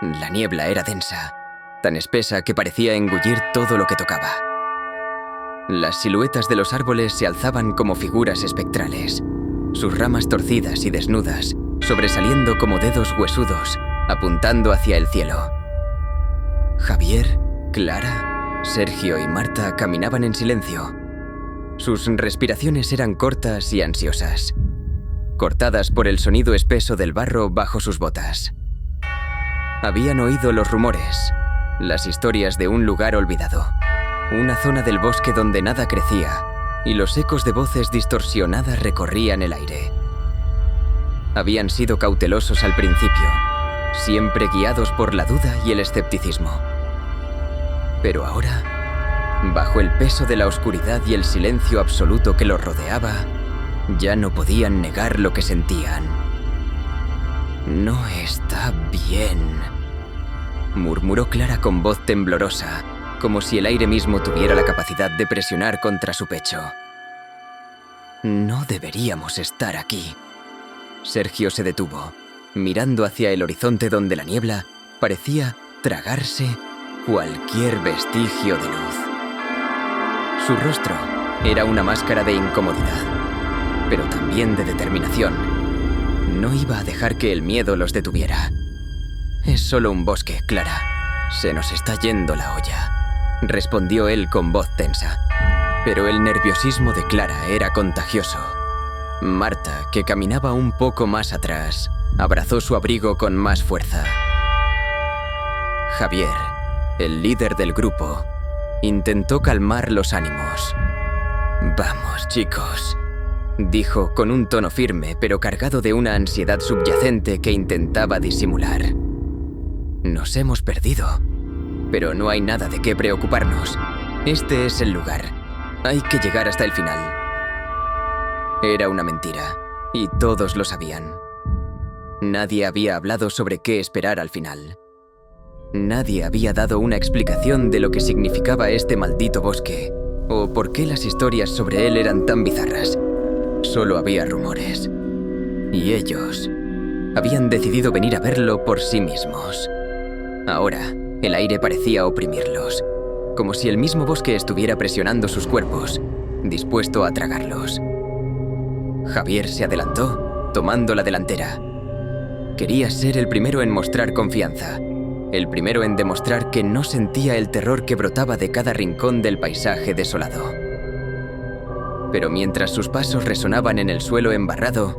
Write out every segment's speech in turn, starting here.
La niebla era densa, tan espesa que parecía engullir todo lo que tocaba. Las siluetas de los árboles se alzaban como figuras espectrales, sus ramas torcidas y desnudas, sobresaliendo como dedos huesudos, apuntando hacia el cielo. Javier, Clara, Sergio y Marta caminaban en silencio. Sus respiraciones eran cortas y ansiosas, cortadas por el sonido espeso del barro bajo sus botas. Habían oído los rumores, las historias de un lugar olvidado, una zona del bosque donde nada crecía, y los ecos de voces distorsionadas recorrían el aire. Habían sido cautelosos al principio, siempre guiados por la duda y el escepticismo. Pero ahora, bajo el peso de la oscuridad y el silencio absoluto que los rodeaba, ya no podían negar lo que sentían. «No está bien», murmuró Clara con voz temblorosa, como si el aire mismo tuviera la capacidad de presionar contra su pecho. «No deberíamos estar aquí». Sergio se detuvo, mirando hacia el horizonte donde la niebla parecía tragarse cualquier vestigio de luz. Su rostro era una máscara de incomodidad, pero también de determinación. No iba a dejar que el miedo los detuviera. «Es solo un bosque, Clara. Se nos está yendo la olla», respondió él con voz tensa. Pero el nerviosismo de Clara era contagioso. Marta, que caminaba un poco más atrás, abrazó su abrigo con más fuerza. Javier, el líder del grupo, intentó calmar los ánimos. «Vamos, chicos», dijo con un tono firme, pero cargado de una ansiedad subyacente que intentaba disimular. «Nos hemos perdido, pero no hay nada de qué preocuparnos. Este es el lugar. Hay que llegar hasta el final». Era una mentira, y todos lo sabían. Nadie había hablado sobre qué esperar al final. Nadie había dado una explicación de lo que significaba este maldito bosque, o por qué las historias sobre él eran tan bizarras. Solo había rumores. Y ellos habían decidido venir a verlo por sí mismos. Ahora, el aire parecía oprimirlos, como si el mismo bosque estuviera presionando sus cuerpos, dispuesto a tragarlos. Javier se adelantó, tomando la delantera. Quería ser el primero en mostrar confianza, el primero en demostrar que no sentía el terror que brotaba de cada rincón del paisaje desolado. Pero mientras sus pasos resonaban en el suelo embarrado,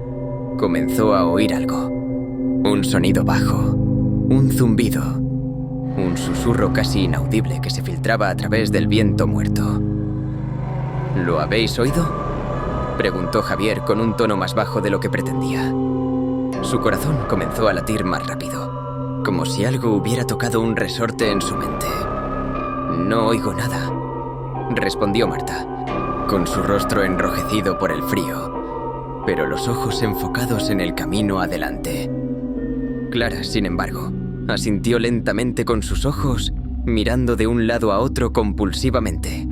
comenzó a oír algo. Un sonido bajo, un zumbido, un susurro casi inaudible que se filtraba a través del viento muerto. «¿Lo habéis oído?», preguntó Javier con un tono más bajo de lo que pretendía. Su corazón comenzó a latir más rápido, como si algo hubiera tocado un resorte en su mente. «No oigo nada», respondió Marta, con su rostro enrojecido por el frío, pero los ojos enfocados en el camino adelante. Clara, sin embargo, asintió lentamente con sus ojos, mirando de un lado a otro compulsivamente.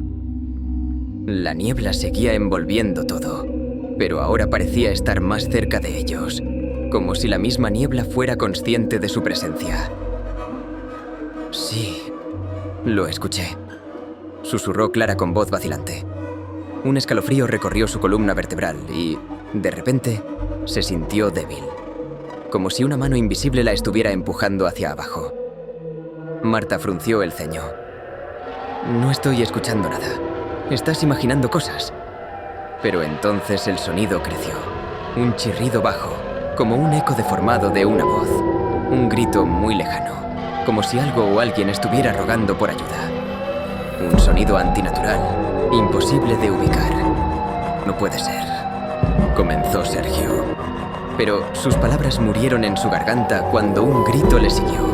La niebla seguía envolviendo todo, pero ahora parecía estar más cerca de ellos, como si la misma niebla fuera consciente de su presencia. «Sí, lo escuché», susurró Clara con voz vacilante. Un escalofrío recorrió su columna vertebral y, de repente, se sintió débil, como si una mano invisible la estuviera empujando hacia abajo. Marta frunció el ceño. «No estoy escuchando nada. Estás imaginando cosas». Pero entonces el sonido creció. Un chirrido bajo, como un eco deformado de una voz. Un grito muy lejano, como si algo o alguien estuviera rogando por ayuda. Un sonido antinatural, imposible de ubicar. «No puede ser», comenzó Sergio. Pero sus palabras murieron en su garganta cuando un grito le siguió.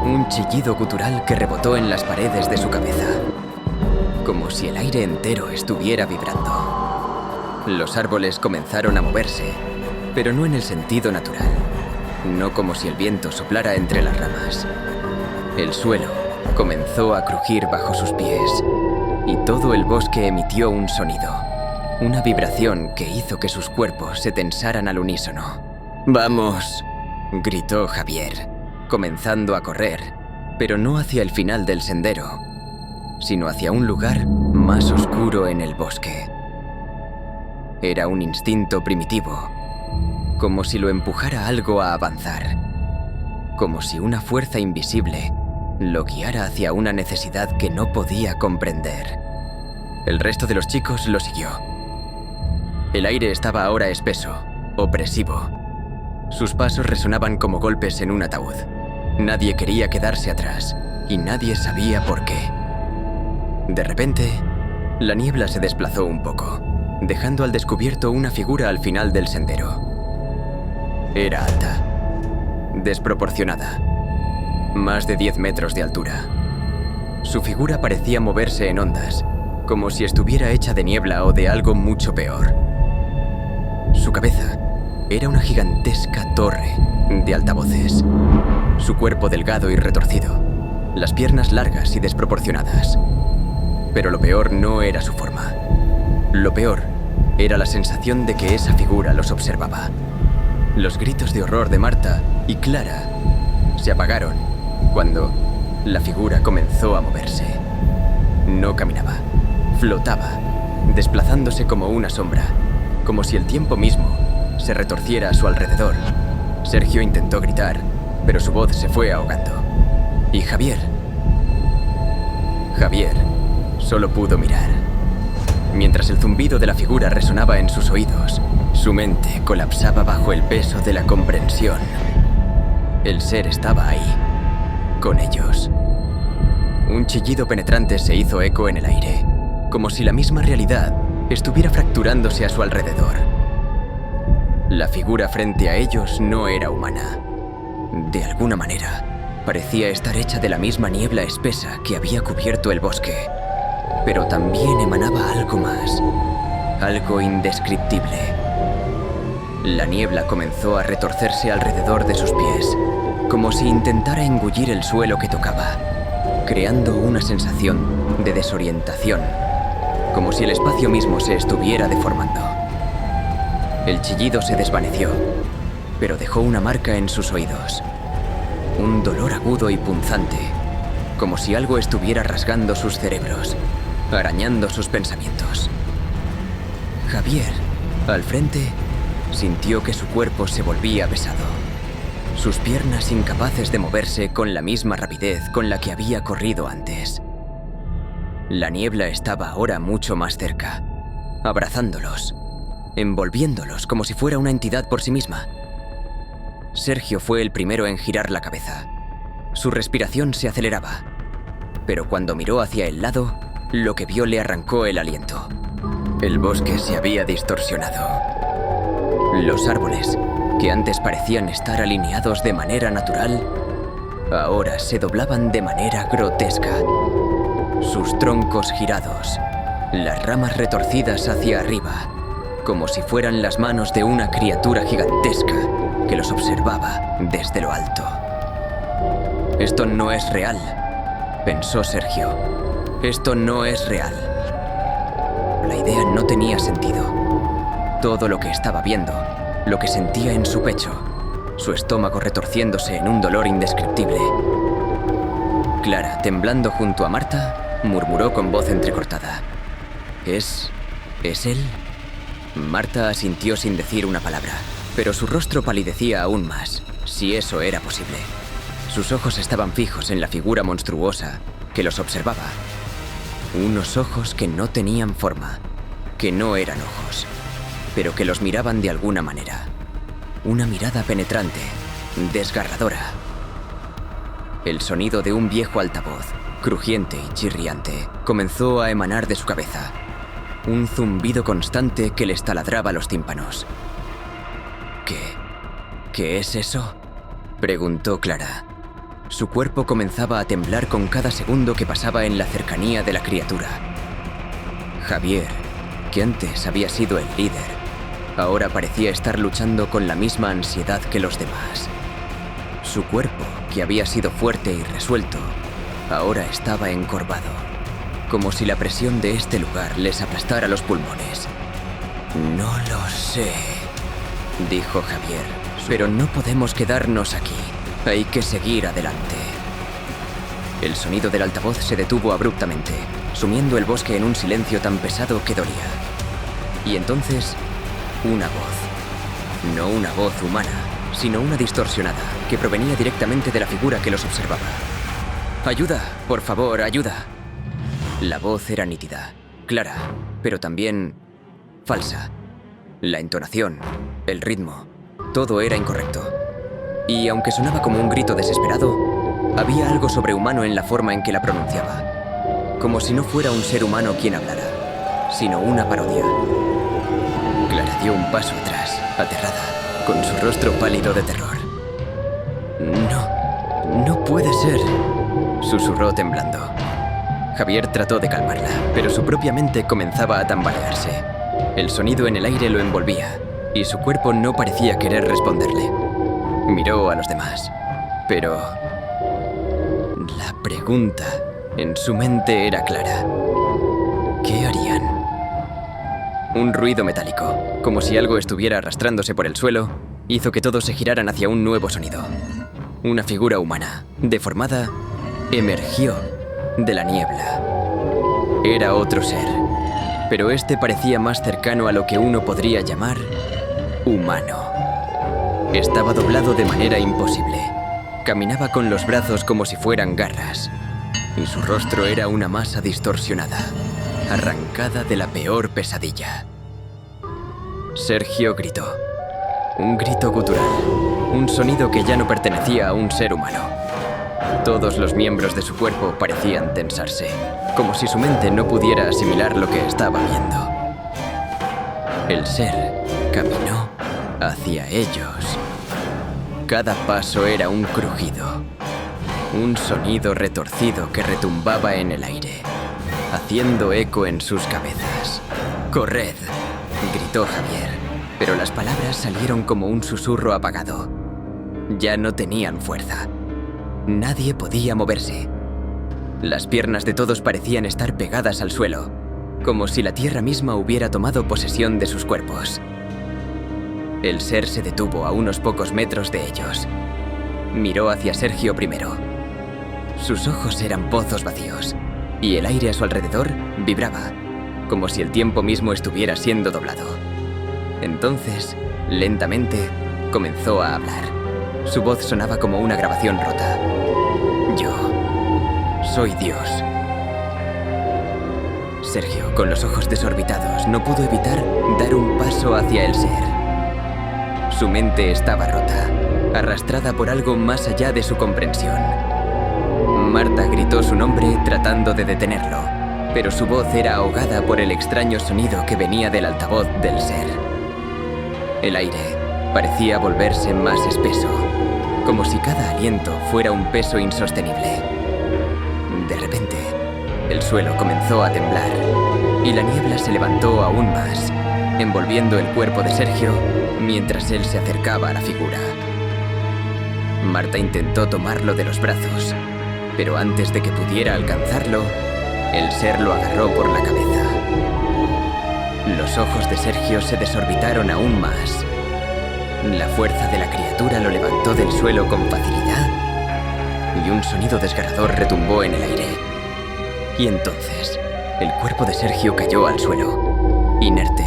Un chillido gutural que rebotó en las paredes de su cabeza, como si el aire entero estuviera vibrando. Los árboles comenzaron a moverse, pero no en el sentido natural, no como si el viento soplara entre las ramas. El suelo comenzó a crujir bajo sus pies, y todo el bosque emitió un sonido, una vibración que hizo que sus cuerpos se tensaran al unísono. «Vamos», gritó Javier, comenzando a correr, pero no hacia el final del sendero, sino hacia un lugar más oscuro en el bosque. Era un instinto primitivo, como si lo empujara algo a avanzar, como si una fuerza invisible lo guiara hacia una necesidad que no podía comprender. El resto de los chicos lo siguió. El aire estaba ahora espeso, opresivo. Sus pasos resonaban como golpes en un ataúd. Nadie quería quedarse atrás, y nadie sabía por qué. De repente, la niebla se desplazó un poco, dejando al descubierto una figura al final del sendero. Era alta, desproporcionada, más de 10 metros de altura. Su figura parecía moverse en ondas, como si estuviera hecha de niebla o de algo mucho peor. Su cabeza era una gigantesca torre de altavoces. Su cuerpo delgado y retorcido, las piernas largas y desproporcionadas. Pero lo peor no era su forma. Lo peor era la sensación de que esa figura los observaba. Los gritos de horror de Marta y Clara se apagaron cuando la figura comenzó a moverse. No caminaba, flotaba, desplazándose como una sombra, como si el tiempo mismo se retorciera a su alrededor. Sergio intentó gritar, pero su voz se fue ahogando. Y Javier solo pudo mirar. Mientras el zumbido de la figura resonaba en sus oídos, su mente colapsaba bajo el peso de la comprensión. El ser estaba ahí, con ellos. Un chillido penetrante se hizo eco en el aire, como si la misma realidad estuviera fracturándose a su alrededor. La figura frente a ellos no era humana. De alguna manera, parecía estar hecha de la misma niebla espesa que había cubierto el bosque, pero también emanaba algo más, algo indescriptible. La niebla comenzó a retorcerse alrededor de sus pies, como si intentara engullir el suelo que tocaba, creando una sensación de desorientación, como si el espacio mismo se estuviera deformando. El chillido se desvaneció, pero dejó una marca en sus oídos. Un dolor agudo y punzante, como si algo estuviera rasgando sus cerebros, arañando sus pensamientos. Javier, al frente, sintió que su cuerpo se volvía pesado. Sus piernas incapaces de moverse con la misma rapidez con la que había corrido antes. La niebla estaba ahora mucho más cerca, abrazándolos, envolviéndolos como si fuera una entidad por sí misma. Sergio fue el primero en girar la cabeza. Su respiración se aceleraba, pero cuando miró hacia el lado, lo que vio le arrancó el aliento. El bosque se había distorsionado. Los árboles, que antes parecían estar alineados de manera natural, ahora se doblaban de manera grotesca. Sus troncos girados, las ramas retorcidas hacia arriba, como si fueran las manos de una criatura gigantesca que los observaba desde lo alto. Esto no es real, pensó Sergio. Esto no es real. La idea no tenía sentido. Todo lo que estaba viendo, lo que sentía en su pecho, su estómago retorciéndose en un dolor indescriptible. Clara, temblando junto a Marta, murmuró con voz entrecortada: ¿Es él? Marta asintió sin decir una palabra, pero su rostro palidecía aún más, si eso era posible. Sus ojos estaban fijos en la figura monstruosa que los observaba. Unos ojos que no tenían forma, que no eran ojos, pero que los miraban de alguna manera. Una mirada penetrante, desgarradora. El sonido de un viejo altavoz, crujiente y chirriante, comenzó a emanar de su cabeza. Un zumbido constante que les taladraba los tímpanos. ¿Qué es eso?, preguntó Clara. Su cuerpo comenzaba a temblar con cada segundo que pasaba en la cercanía de la criatura. Javier, que antes había sido el líder, ahora parecía estar luchando con la misma ansiedad que los demás. Su cuerpo, que había sido fuerte y resuelto, ahora estaba encorvado, como si la presión de este lugar les aplastara los pulmones. No lo sé, dijo Javier, pero no podemos quedarnos aquí. Hay que seguir adelante. El sonido del altavoz se detuvo abruptamente, sumiendo el bosque en un silencio tan pesado que dolía. Y entonces, una voz. No una voz humana, sino una distorsionada, que provenía directamente de la figura que los observaba. «¡Ayuda! ¡Por favor, ayuda!». La voz era nítida, clara, pero también falsa. La entonación, el ritmo, todo era incorrecto. Y aunque sonaba como un grito desesperado, había algo sobrehumano en la forma en que la pronunciaba. Como si no fuera un ser humano quien hablara, sino una parodia. Clara dio un paso atrás, aterrada, con su rostro pálido de terror. No puede ser, susurró temblando. Javier trató de calmarla, pero su propia mente comenzaba a tambalearse. El sonido en el aire lo envolvía, y su cuerpo no parecía querer responderle. Miró a los demás, pero la pregunta en su mente era clara. ¿Qué harían? Un ruido metálico, como si algo estuviera arrastrándose por el suelo, hizo que todos se giraran hacia un nuevo sonido. Una figura humana, deformada, emergió de la niebla. Era otro ser, pero este parecía más cercano a lo que uno podría llamar humano. Estaba doblado de manera imposible. Caminaba con los brazos como si fueran garras, y su rostro era una masa distorsionada, arrancada de la peor pesadilla. Sergio gritó. Un grito gutural, un sonido que ya no pertenecía a un ser humano. Todos los miembros de su cuerpo parecían tensarse, como si su mente no pudiera asimilar lo que estaba viendo. El ser caminó hacia ellos. Cada paso era un crujido, un sonido retorcido que retumbaba en el aire, haciendo eco en sus cabezas. «¡Corred!», gritó Javier, pero las palabras salieron como un susurro apagado. Ya no tenían fuerza. Nadie podía moverse. Las piernas de todos parecían estar pegadas al suelo, como si la tierra misma hubiera tomado posesión de sus cuerpos. El ser se detuvo a unos pocos metros de ellos. Miró hacia Sergio primero. Sus ojos eran pozos vacíos, y el aire a su alrededor vibraba, como si el tiempo mismo estuviera siendo doblado. Entonces, lentamente, comenzó a hablar. Su voz sonaba como una grabación rota. «Yo soy Dios». Sergio, con los ojos desorbitados, no pudo evitar dar un paso hacia el ser. Su mente estaba rota, arrastrada por algo más allá de su comprensión. Marta gritó su nombre tratando de detenerlo, pero su voz era ahogada por el extraño sonido que venía del altavoz del ser. El aire parecía volverse más espeso, como si cada aliento fuera un peso insostenible. De repente, el suelo comenzó a temblar y la niebla se levantó aún más, envolviendo el cuerpo de Sergio mientras él se acercaba a la figura. Marta intentó tomarlo de los brazos, pero antes de que pudiera alcanzarlo, el ser lo agarró por la cabeza. Los ojos de Sergio se desorbitaron aún más. La fuerza de la criatura lo levantó del suelo con facilidad y un sonido desgarrador retumbó en el aire. Y entonces, el cuerpo de Sergio cayó al suelo, inerte.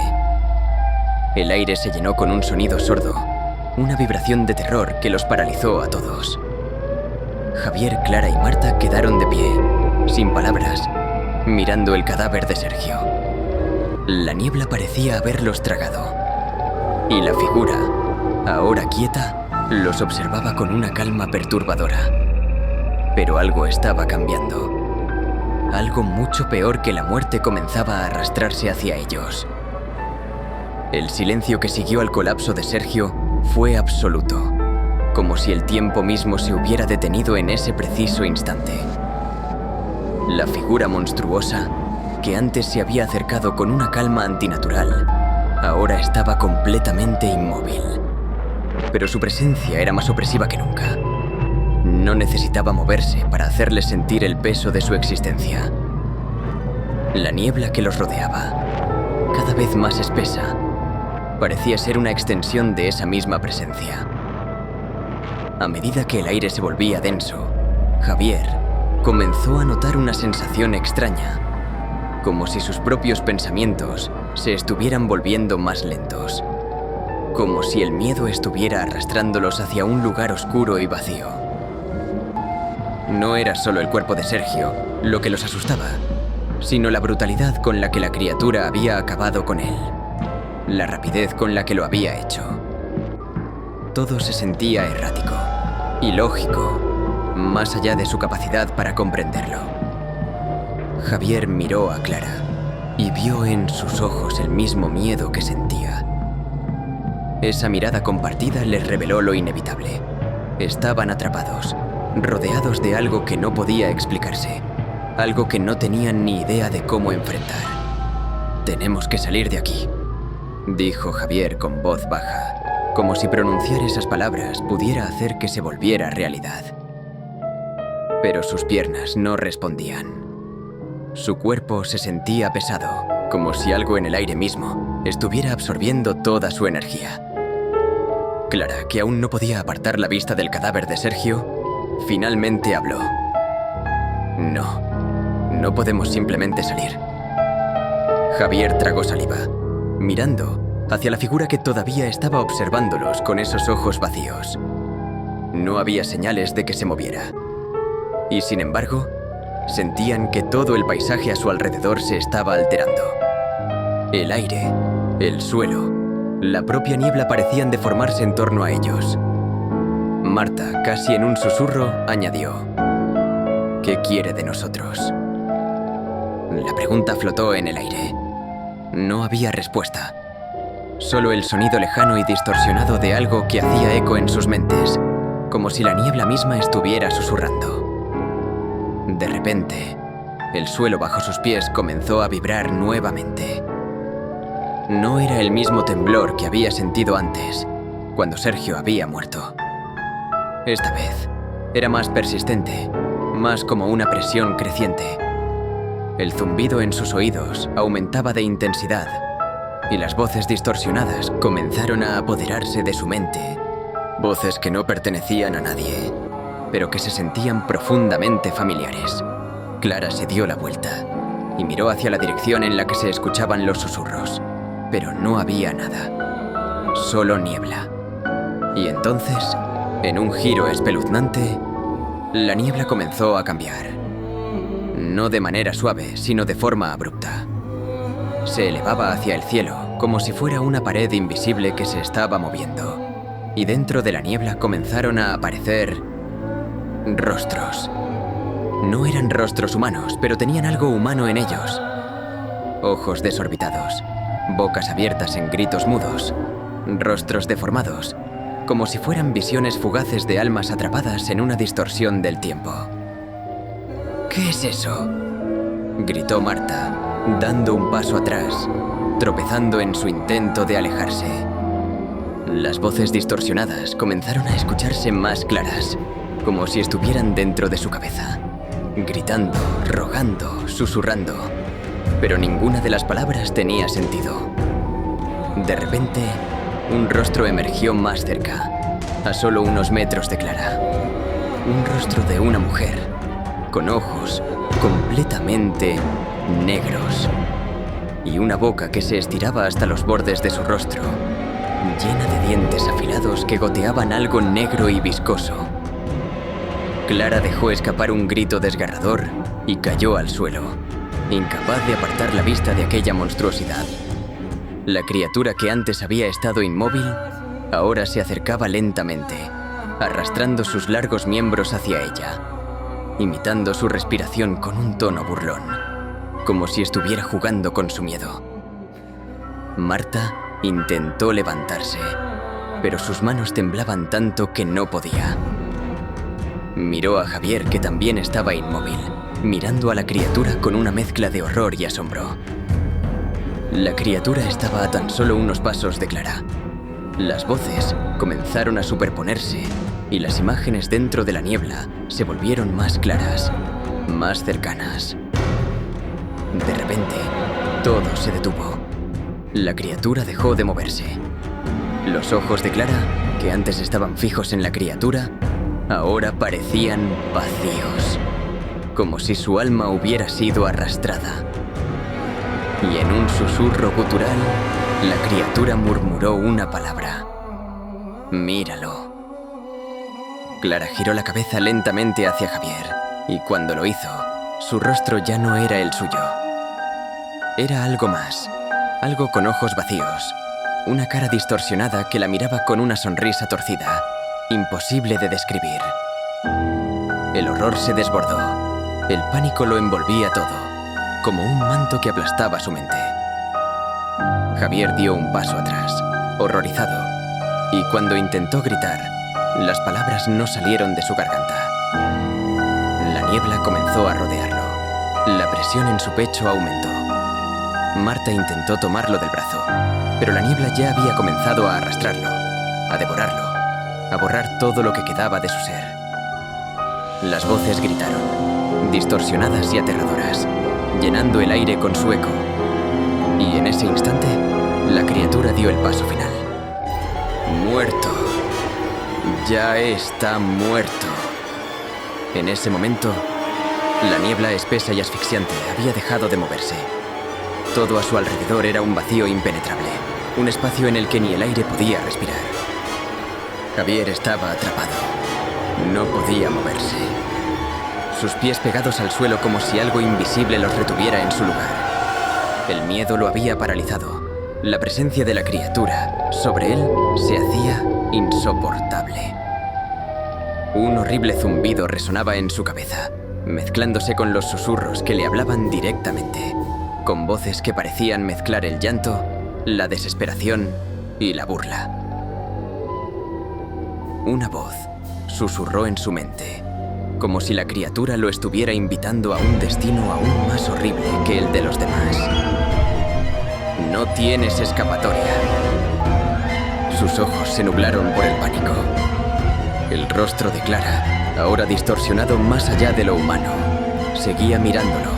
El aire se llenó con un sonido sordo, una vibración de terror que los paralizó a todos. Javier, Clara y Marta quedaron de pie, sin palabras, mirando el cadáver de Sergio. La niebla parecía haberlos tragado, y la figura, ahora quieta, los observaba con una calma perturbadora. Pero algo estaba cambiando. Algo mucho peor que la muerte comenzaba a arrastrarse hacia ellos. El silencio que siguió al colapso de Sergio fue absoluto, como si el tiempo mismo se hubiera detenido en ese preciso instante. La figura monstruosa, que antes se había acercado con una calma antinatural, ahora estaba completamente inmóvil. Pero su presencia era más opresiva que nunca. No necesitaba moverse para hacerles sentir el peso de su existencia. La niebla que los rodeaba, cada vez más espesa, parecía ser una extensión de esa misma presencia. A medida que el aire se volvía denso, Javier comenzó a notar una sensación extraña, como si sus propios pensamientos se estuvieran volviendo más lentos, como si el miedo estuviera arrastrándolos hacia un lugar oscuro y vacío. No era solo el cuerpo de Sergio lo que los asustaba, sino la brutalidad con la que la criatura había acabado con él, la rapidez con la que lo había hecho. Todo se sentía errático, ilógico, más allá de su capacidad para comprenderlo. Javier miró a Clara y vio en sus ojos el mismo miedo que sentía. Esa mirada compartida les reveló lo inevitable. Estaban atrapados, rodeados de algo que no podía explicarse, algo que no tenían ni idea de cómo enfrentar. «Tenemos que salir de aquí», dijo Javier con voz baja, como si pronunciar esas palabras pudiera hacer que se volviera realidad. Pero sus piernas no respondían. Su cuerpo se sentía pesado, como si algo en el aire mismo estuviera absorbiendo toda su energía. Clara, que aún no podía apartar la vista del cadáver de Sergio, finalmente habló. No podemos simplemente salir. Javier tragó saliva, mirando hacia la figura que todavía estaba observándolos con esos ojos vacíos. No había señales de que se moviera. Y sin embargo, sentían que todo el paisaje a su alrededor se estaba alterando. El aire, el suelo, la propia niebla parecían deformarse en torno a ellos. Marta, casi en un susurro, añadió: «¿Qué quiere de nosotros?». La pregunta flotó en el aire. No había respuesta. Solo el sonido lejano y distorsionado de algo que hacía eco en sus mentes, como si la niebla misma estuviera susurrando. De repente, el suelo bajo sus pies comenzó a vibrar nuevamente. No era el mismo temblor que había sentido antes, cuando Sergio había muerto. Esta vez, era más persistente, más como una presión creciente. El zumbido en sus oídos aumentaba de intensidad, y las voces distorsionadas comenzaron a apoderarse de su mente. Voces que no pertenecían a nadie, pero que se sentían profundamente familiares. Clara se dio la vuelta y miró hacia la dirección en la que se escuchaban los susurros, pero no había nada, solo niebla. Y entonces, en un giro espeluznante, la niebla comenzó a cambiar. No de manera suave, sino de forma abrupta. Se elevaba hacia el cielo, como si fuera una pared invisible que se estaba moviendo. Y dentro de la niebla comenzaron a aparecer rostros. No eran rostros humanos, pero tenían algo humano en ellos. Ojos desorbitados, bocas abiertas en gritos mudos, rostros deformados, como si fueran visiones fugaces de almas atrapadas en una distorsión del tiempo. «¿Qué es eso?», gritó Marta, dando un paso atrás, tropezando en su intento de alejarse. Las voces distorsionadas comenzaron a escucharse más claras, como si estuvieran dentro de su cabeza, gritando, rogando, susurrando, pero ninguna de las palabras tenía sentido. De repente, un rostro emergió más cerca, a solo unos metros de Clara. Un rostro de una mujer, con ojos completamente negros, y una boca que se estiraba hasta los bordes de su rostro, llena de dientes afilados que goteaban algo negro y viscoso. Clara dejó escapar un grito desgarrador y cayó al suelo, incapaz de apartar la vista de aquella monstruosidad. La criatura que antes había estado inmóvil, ahora se acercaba lentamente, arrastrando sus largos miembros hacia ella, imitando su respiración con un tono burlón, como si estuviera jugando con su miedo. Marta intentó levantarse, pero sus manos temblaban tanto que no podía. Miró a Javier, que también estaba inmóvil, mirando a la criatura con una mezcla de horror y asombro. La criatura estaba a tan solo unos pasos de Clara. Las voces comenzaron a superponerse y las imágenes dentro de la niebla se volvieron más claras, más cercanas. De repente, todo se detuvo. La criatura dejó de moverse. Los ojos de Clara, que antes estaban fijos en la criatura, ahora parecían vacíos, como si su alma hubiera sido arrastrada. Y en un susurro gutural, la criatura murmuró una palabra. «Míralo». Clara giró la cabeza lentamente hacia Javier, y cuando lo hizo, su rostro ya no era el suyo. Era algo más, algo con ojos vacíos, una cara distorsionada que la miraba con una sonrisa torcida, imposible de describir. El horror se desbordó, el pánico lo envolvía todo, como un manto que aplastaba su mente. Javier dio un paso atrás, horrorizado, y cuando intentó gritar, las palabras no salieron de su garganta. La niebla comenzó a rodearlo. La presión en su pecho aumentó. Marta intentó tomarlo del brazo, pero la niebla ya había comenzado a arrastrarlo, a devorarlo, a borrar todo lo que quedaba de su ser. Las voces gritaron, distorsionadas y aterradoras, llenando el aire con su eco. Y en ese instante, la criatura dio el paso final. ¡Muerto! ¡Ya está muerto! En ese momento, la niebla espesa y asfixiante había dejado de moverse. Todo a su alrededor era un vacío impenetrable, un espacio en el que ni el aire podía respirar. Javier estaba atrapado. No podía moverse. Sus pies pegados al suelo como si algo invisible los retuviera en su lugar. El miedo lo había paralizado. La presencia de la criatura sobre él se hacía insoportable. Un horrible zumbido resonaba en su cabeza, mezclándose con los susurros que le hablaban directamente, con voces que parecían mezclar el llanto, la desesperación y la burla. Una voz susurró en su mente, como si la criatura lo estuviera invitando a un destino aún más horrible que el de los demás. No tienes escapatoria. Sus ojos se nublaron por el pánico. El rostro de Clara, ahora distorsionado más allá de lo humano, seguía mirándolo,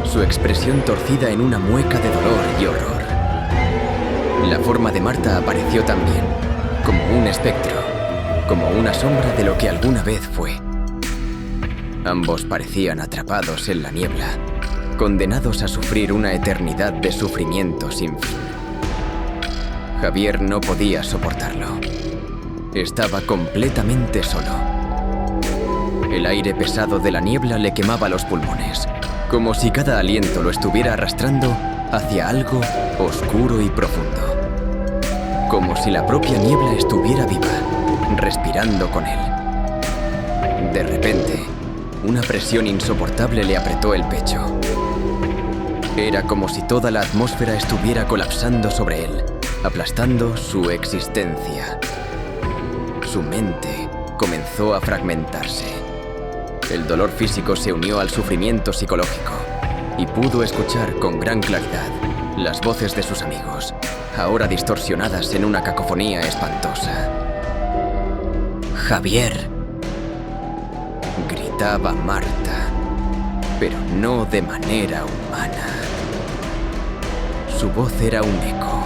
su expresión torcida en una mueca de dolor y horror. La forma de Marta apareció también, como un espectro, como una sombra de lo que alguna vez fue. Ambos parecían atrapados en la niebla, condenados a sufrir una eternidad de sufrimiento sin fin. Javier no podía soportarlo. Estaba completamente solo. El aire pesado de la niebla le quemaba los pulmones, como si cada aliento lo estuviera arrastrando hacia algo oscuro y profundo. Como si la propia niebla estuviera viva, respirando con él. De repente, una presión insoportable le apretó el pecho. Era como si toda la atmósfera estuviera colapsando sobre él, aplastando su existencia. Su mente comenzó a fragmentarse. El dolor físico se unió al sufrimiento psicológico y pudo escuchar con gran claridad las voces de sus amigos, ahora distorsionadas en una cacofonía espantosa. «Javier», gritaba Marta, pero no de manera humana. Su voz era un eco,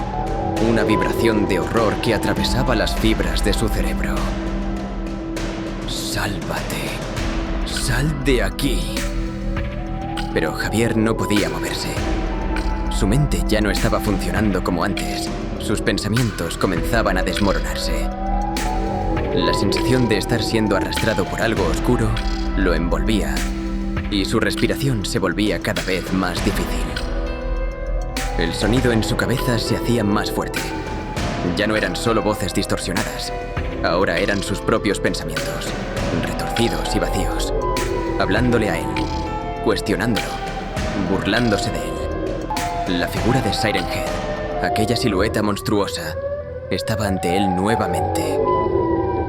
una vibración de horror que atravesaba las fibras de su cerebro. «Sálvate, sal de aquí». Pero Javier no podía moverse. Su mente ya no estaba funcionando como antes. Sus pensamientos comenzaban a desmoronarse. La sensación de estar siendo arrastrado por algo oscuro lo envolvía, y su respiración se volvía cada vez más difícil. El sonido en su cabeza se hacía más fuerte. Ya no eran solo voces distorsionadas, ahora eran sus propios pensamientos, retorcidos y vacíos, hablándole a él, cuestionándolo, burlándose de él. La figura de Siren Head, aquella silueta monstruosa, estaba ante él nuevamente.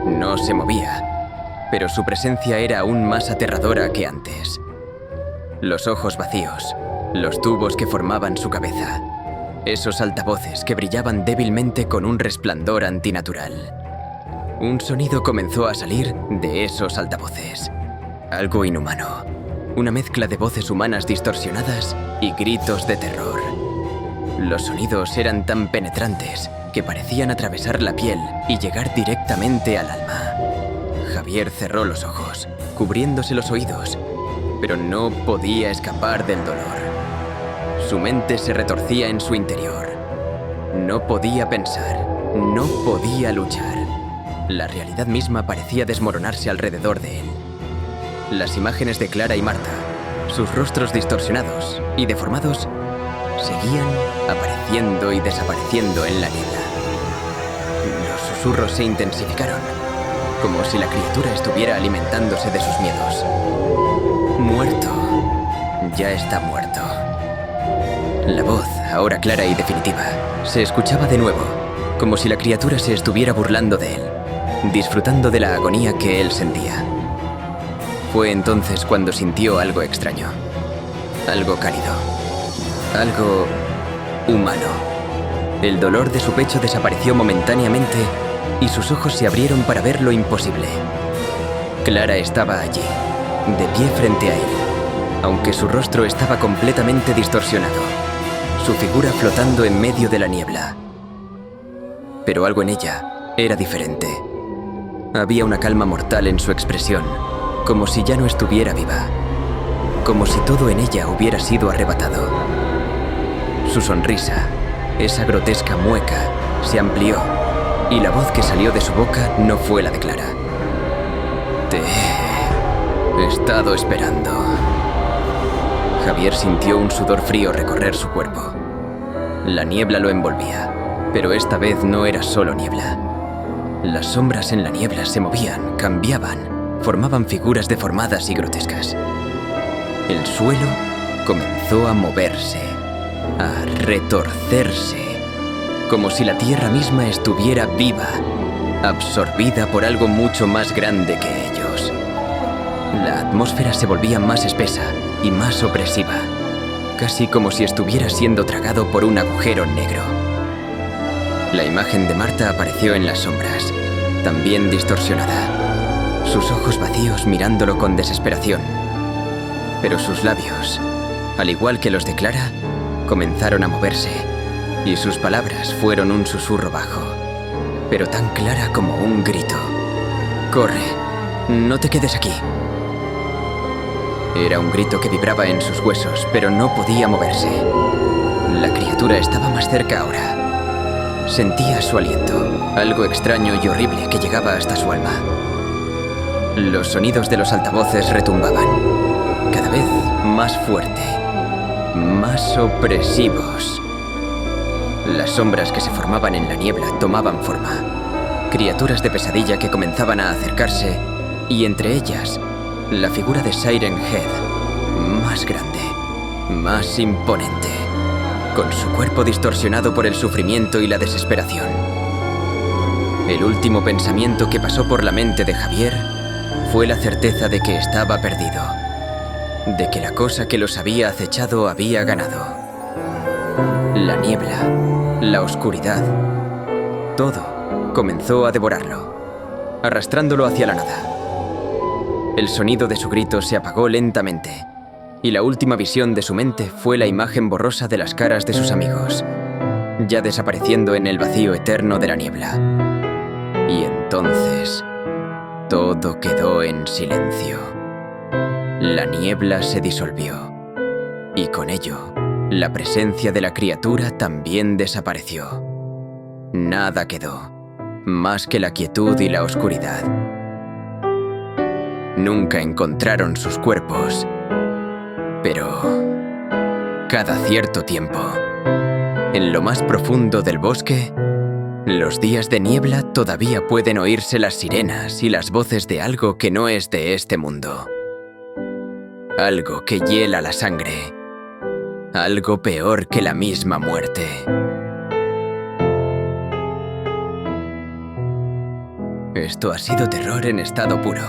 No se movía, pero su presencia era aún más aterradora que antes. Los ojos vacíos, los tubos que formaban su cabeza, esos altavoces que brillaban débilmente con un resplandor antinatural. Un sonido comenzó a salir de esos altavoces. Algo inhumano, una mezcla de voces humanas distorsionadas y gritos de terror. Los sonidos eran tan penetrantes que parecían atravesar la piel y llegar directamente al alma. Javier Javier cerró los ojos, cubriéndose los oídos, pero no podía escapar del dolor. Su mente se retorcía en su interior. No podía pensar, no podía luchar. La realidad misma parecía desmoronarse alrededor de él. Las imágenes de Clara y Marta, sus rostros distorsionados y deformados, seguían apareciendo y desapareciendo en la niebla. Los susurros se intensificaron, como si la criatura estuviera alimentándose de sus miedos. Muerto. Ya está muerto. La voz, ahora clara y definitiva, se escuchaba de nuevo, como si la criatura se estuviera burlando de él, disfrutando de la agonía que él sentía. Fue entonces cuando sintió algo extraño, algo cálido, algo humano. El dolor de su pecho desapareció momentáneamente y sus ojos se abrieron para ver lo imposible. Clara estaba allí, de pie frente a él, aunque su rostro estaba completamente distorsionado, su figura flotando en medio de la niebla. Pero algo en ella era diferente. Había una calma mortal en su expresión, como si ya no estuviera viva, como si todo en ella hubiera sido arrebatado. Su sonrisa, esa grotesca mueca, se amplió, y la voz que salió de su boca no fue la de Clara. Te he estado esperando. Javier sintió un sudor frío recorrer su cuerpo. La niebla lo envolvía, pero esta vez no era solo niebla. Las sombras en la niebla se movían, cambiaban, formaban figuras deformadas y grotescas. El suelo comenzó a moverse, a retorcerse, como si la tierra misma estuviera viva, absorbida por algo mucho más grande que ellos. La atmósfera se volvía más espesa y más opresiva, casi como si estuviera siendo tragado por un agujero negro. La imagen de Marta apareció en las sombras, también distorsionada, sus ojos vacíos mirándolo con desesperación. Pero sus labios, al igual que los de Clara, comenzaron a moverse, y sus palabras fueron un susurro bajo, pero tan clara como un grito. «Corre, no te quedes aquí». Era un grito que vibraba en sus huesos, pero no podía moverse. La criatura estaba más cerca ahora. Sentía su aliento, algo extraño y horrible que llegaba hasta su alma. Los sonidos de los altavoces retumbaban, cada vez más fuerte, más opresivos. Las sombras que se formaban en la niebla tomaban forma, criaturas de pesadilla que comenzaban a acercarse, y entre ellas, la figura de Siren Head, más grande, más imponente, con su cuerpo distorsionado por el sufrimiento y la desesperación. El último pensamiento que pasó por la mente de Javier fue la certeza de que estaba perdido, de que la cosa que los había acechado había ganado. La niebla, la oscuridad, todo comenzó a devorarlo, arrastrándolo hacia la nada. El sonido de su grito se apagó lentamente, y la última visión de su mente fue la imagen borrosa de las caras de sus amigos, ya desapareciendo en el vacío eterno de la niebla. Y entonces, todo quedó en silencio. La niebla se disolvió, y con ello, la presencia de la criatura también desapareció. Nada quedó, más que la quietud y la oscuridad. Nunca encontraron sus cuerpos, pero cada cierto tiempo, en lo más profundo del bosque, los días de niebla todavía pueden oírse las sirenas y las voces de algo que no es de este mundo. Algo que hiela la sangre, algo peor que la misma muerte. Esto ha sido terror en estado puro.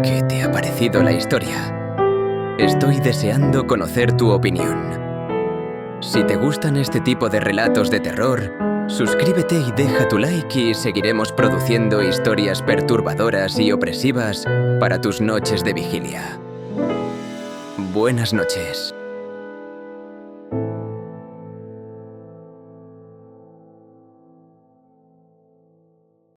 ¿Qué te ha parecido la historia? Estoy deseando conocer tu opinión. Si te gustan este tipo de relatos de terror, suscríbete y deja tu like y seguiremos produciendo historias perturbadoras y opresivas para tus noches de vigilia. Buenas noches.